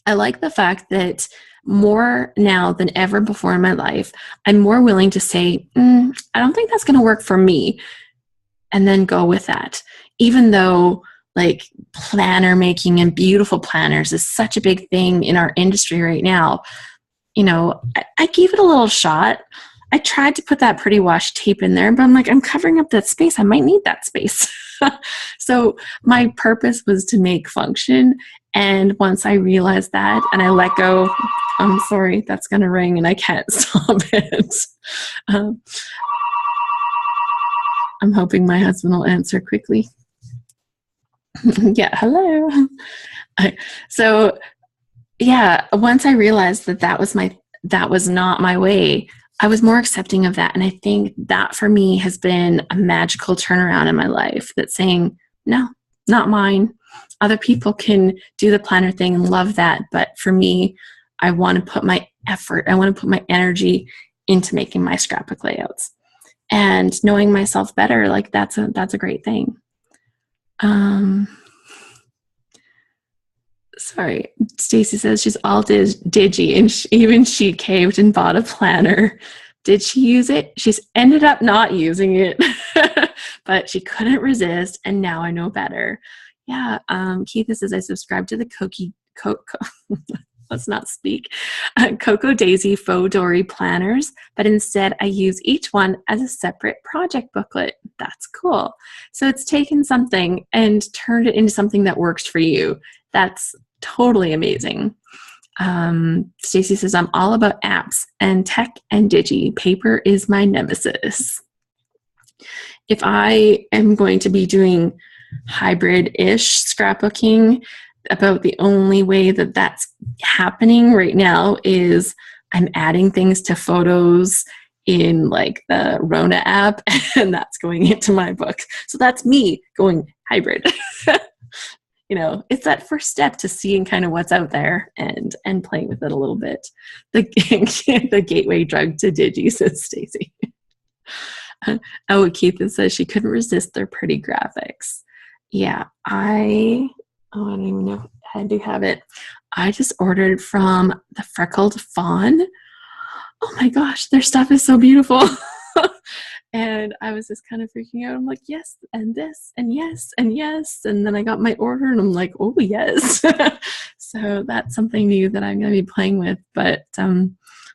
I like the fact that more now than ever before in my life, I'm more willing to say, I don't think that's going to work for me, and then go with that. Even though like planner making and beautiful planners is such a big thing in our industry right now, you know, I gave it a little shot. I tried to put that pretty washi tape in there, but I'm like, I'm covering up that space. I might need that space. So my purpose was to make function. And once I realized that and I let go, I'm sorry, that's going to ring and I can't stop it. I'm hoping my husband will answer quickly. Yeah, hello. So yeah, once I realized that was not my way, I was more accepting of that. And I think that for me has been a magical turnaround in my life, that's saying, no, not mine. Other people can do the planner thing and love that. But for me, I want to put my effort, I want to put my energy into making my scrapbook layouts. And knowing myself better, like that's a great thing. Sorry, Stacey says she's all digi, and even she caved and bought a planner. Did she use it? She's ended up not using it, but she couldn't resist, and now I know better. Yeah, Keith says I subscribe to the let's not speak, Coco Daisy Faux Dory planners, but instead I use each one as a separate project booklet. That's cool. So it's taken something and turned it into something that works for you. That's totally amazing. Stacey says, I'm all about apps and tech and digi. Paper is my nemesis. If I am going to be doing hybrid-ish scrapbooking, about the only way that that's happening right now is I'm adding things to photos in like the Rona app, and that's going into my book. So that's me going hybrid. You know, it's that first step to seeing kind of what's out there and playing with it a little bit. The gateway drug to digi, says Stacey. Oh, Keith says she couldn't resist their pretty graphics. Yeah, I don't even know. I do have it. I just ordered from the Freckled Fawn. Oh my gosh, their stuff is so beautiful. And I was just kind of freaking out. I'm like, yes, and this, and yes, and yes. And then I got my order and I'm like, oh, yes. So that's something new that I'm going to be playing with. But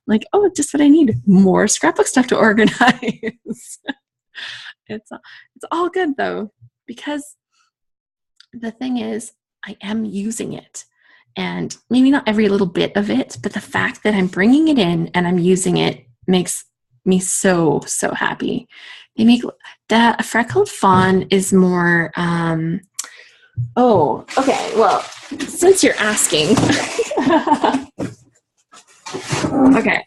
like, oh, just what I need. More scrapbook stuff to organize. It's all good though, because the thing is, I am using it. And maybe not every little bit of it, but the fact that I'm bringing it in and I'm using it makes me so, so happy. They make that a Freckled Fawn is more, oh, okay. Well, since you're asking, okay.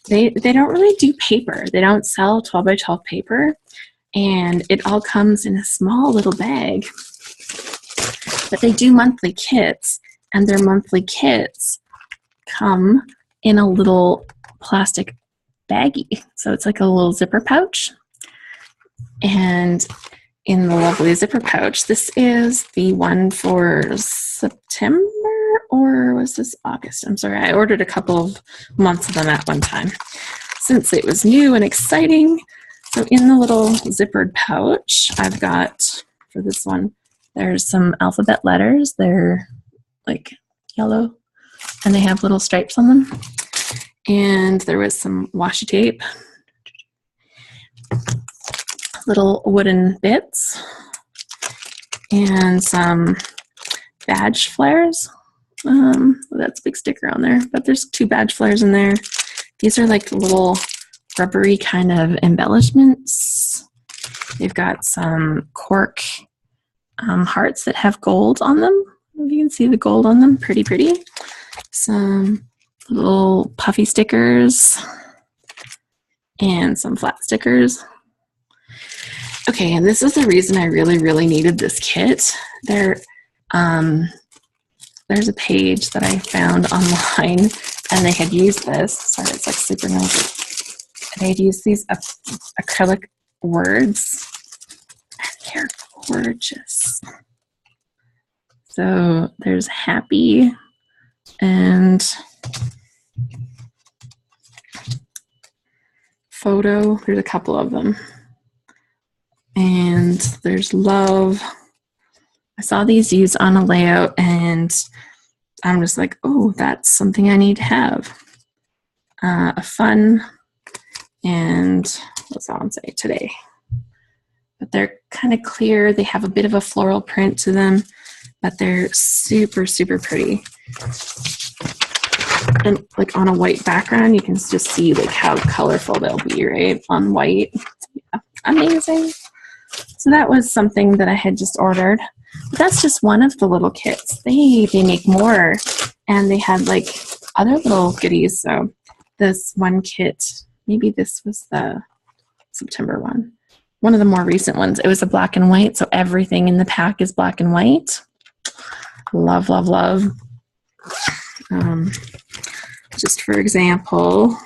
They don't really do paper. They don't sell 12 by 12 paper, and it all comes in a small little bag. But they do monthly kits, and their monthly kits come in a little plastic baggie. So it's like a little zipper pouch. And in the lovely zipper pouch, this is the one for September, or was this August? I'm sorry, I ordered a couple of months of them at one time since it was new and exciting. So in the little zippered pouch, I've got, for this one, there's some alphabet letters. They're like yellow and they have little stripes on them. And there was some washi tape, little wooden bits, and some badge flares. That's a big sticker on there, but there's 2 badge flares in there. These are like little rubbery kind of embellishments. They've got some cork hearts that have gold on them. If you can see the gold on them, pretty. Some little puffy stickers and some flat stickers. Okay, and this is the reason I really, really needed this kit. There's a page that I found online, and they had used this. Sorry, it's like super noisy. They had used these acrylic words, and they're gorgeous. So there's happy and photo. There's a couple of them. And there's love. I saw these used on a layout, and I'm just like, oh, that's something I need to have. A fun, and what's that one say? Today. But they're kind of clear. They have a bit of a floral print to them, but they're super, super pretty. And like on a white background, you can just see like how colorful they'll be, right? On white. Yeah, amazing. So that was something that I had just ordered. But that's just one of the little kits. They make more, and they had like other little goodies. So this one kit, maybe this was the September one of the more recent ones. It was a black and white, so everything in the pack is black and white. Love, love, love. Just for example,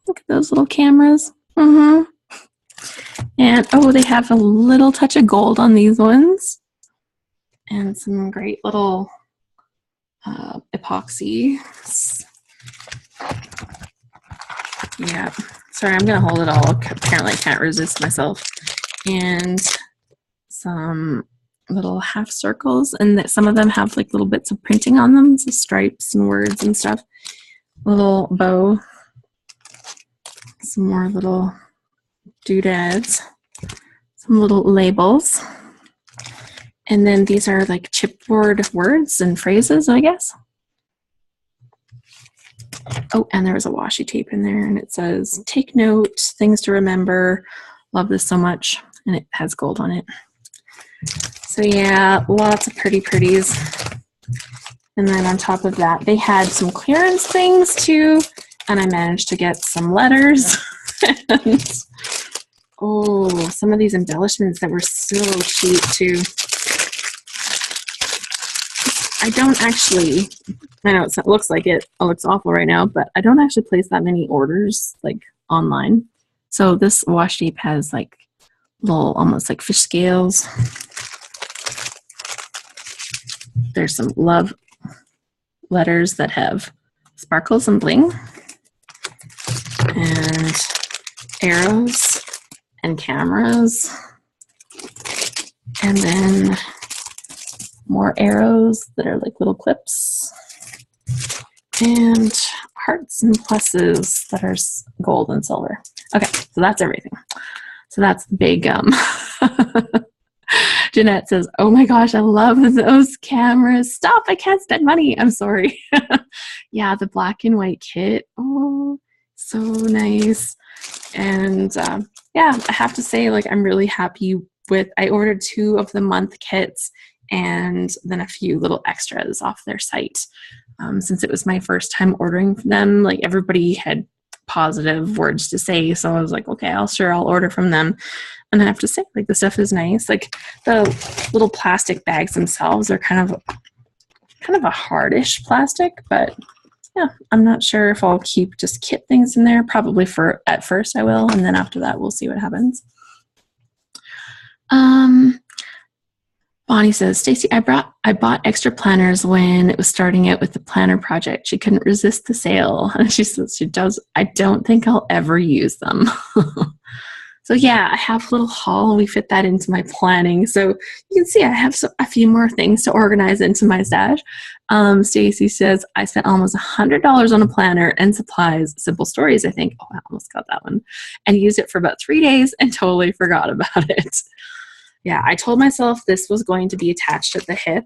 look at those little cameras. And oh, they have a little touch of gold on these ones, and some great little epoxy. Yeah, sorry, I'm gonna hold it all. Apparently I can't resist myself. And some little half circles, and that some of them have like little bits of printing on them, so stripes and words and stuff. Little bow, some more little doodads, some little labels, and then these are like chipboard words and phrases, I guess. Oh, and there was a washi tape in there, and it says, take note, things to remember, love this so much, and it has gold on it. So yeah, lots of pretties. And then on top of that, they had some clearance things too, and I managed to get some letters. And, oh, some of these embellishments that were so cheap too. I don't actually, I know it looks like it looks awful right now, but I don't actually place that many orders like online. So this washi tape has like little, almost like fish scales. There's some love letters that have sparkles and bling, and arrows and cameras, and then more arrows that are like little clips, and hearts and pluses that are gold and silver. Okay, so that's everything. So that's the big Jeanette says, oh my gosh, I love those cameras. Stop, I can't spend money. I'm sorry. Yeah, the black and white kit. Oh, so nice. And yeah, I have to say, like, I'm really happy with, I ordered 2 of the month kits and then a few little extras off their site. Since it was my first time ordering from them, like everybody had positive words to say. So I was like, okay, I'll order from them. And I have to say, like, the stuff is nice. Like the little plastic bags themselves are kind of a hardish plastic, but yeah, I'm not sure if I'll keep just kit things in there. Probably at first I will, and then after that we'll see what happens. Bonnie says, Stacy, I bought extra planners when it was starting out with the planner project. She couldn't resist the sale. And she says I don't think I'll ever use them. So yeah, I have a little haul. We fit that into my planning. So you can see I have a few more things to organize into my stash. Stacy says, I spent almost $100 on a planner and supplies, Simple Stories, I think. Oh, I almost got that one. And used it for about 3 days and totally forgot about it. Yeah, I told myself this was going to be attached at the hip,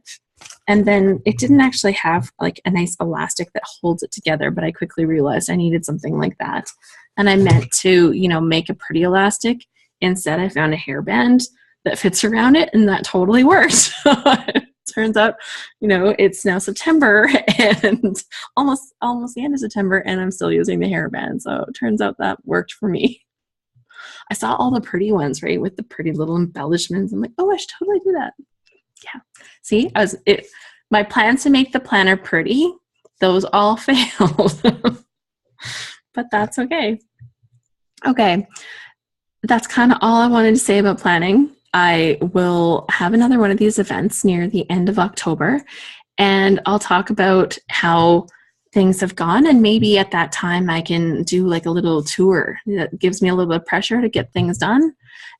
and then it didn't actually have like a nice elastic that holds it together, but I quickly realized I needed something like that. And I meant to, make a pretty elastic. Instead, I found a hairband that fits around it, and that totally worked. turns out, it's now September and almost the end of September, and I'm still using the hairband. So it turns out that worked for me. I saw all the pretty ones, right, with the pretty little embellishments. I'm like, oh, I should totally do that. Yeah. See, my plans to make the planner pretty, those all failed. But that's okay. Okay. That's kind of all I wanted to say about planning. I will have another one of these events near the end of October, and I'll talk about how things have gone, and maybe at that time I can do like a little tour that gives me a little bit of pressure to get things done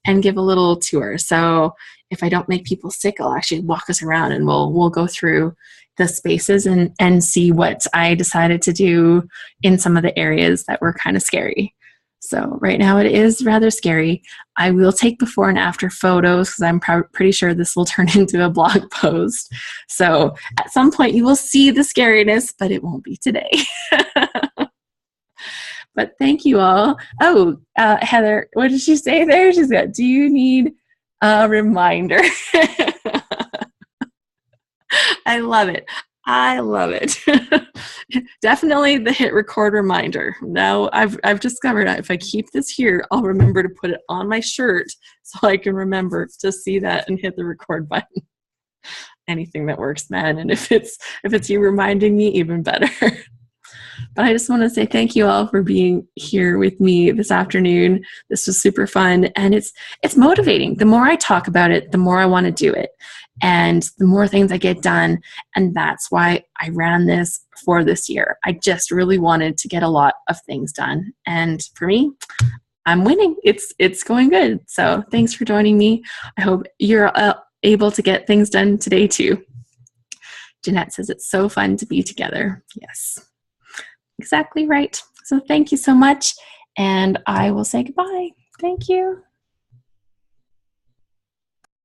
and give a little tour. So if I don't make people sick, I'll actually walk us around and we'll go through the spaces and see what I decided to do in some of the areas that were kind of scary. So right now it is rather scary. I will take before and after photos because I'm pretty sure this will turn into a blog post. So at some point you will see the scariness, but it won't be today. But thank you all. Oh, Heather, what did she say there? She's got, do you need a reminder? I love it. I love it. Definitely the hit record reminder. Now I've discovered that if I keep this here, I'll remember to put it on my shirt so I can remember to see that and hit the record button. Anything that works, man. And if it's you reminding me, even better. But I just want to say thank you all for being here with me this afternoon. This was super fun, and it's motivating. The more I talk about it, the more I want to do it, and the more things I get done. And that's why I ran this for this year. I just really wanted to get a lot of things done, and for me, I'm winning. It's going good. So thanks for joining me. I hope you're able to get things done today too. Jeanette says it's so fun to be together. Yes. Exactly right. So thank you so much, and I will say goodbye. Thank you.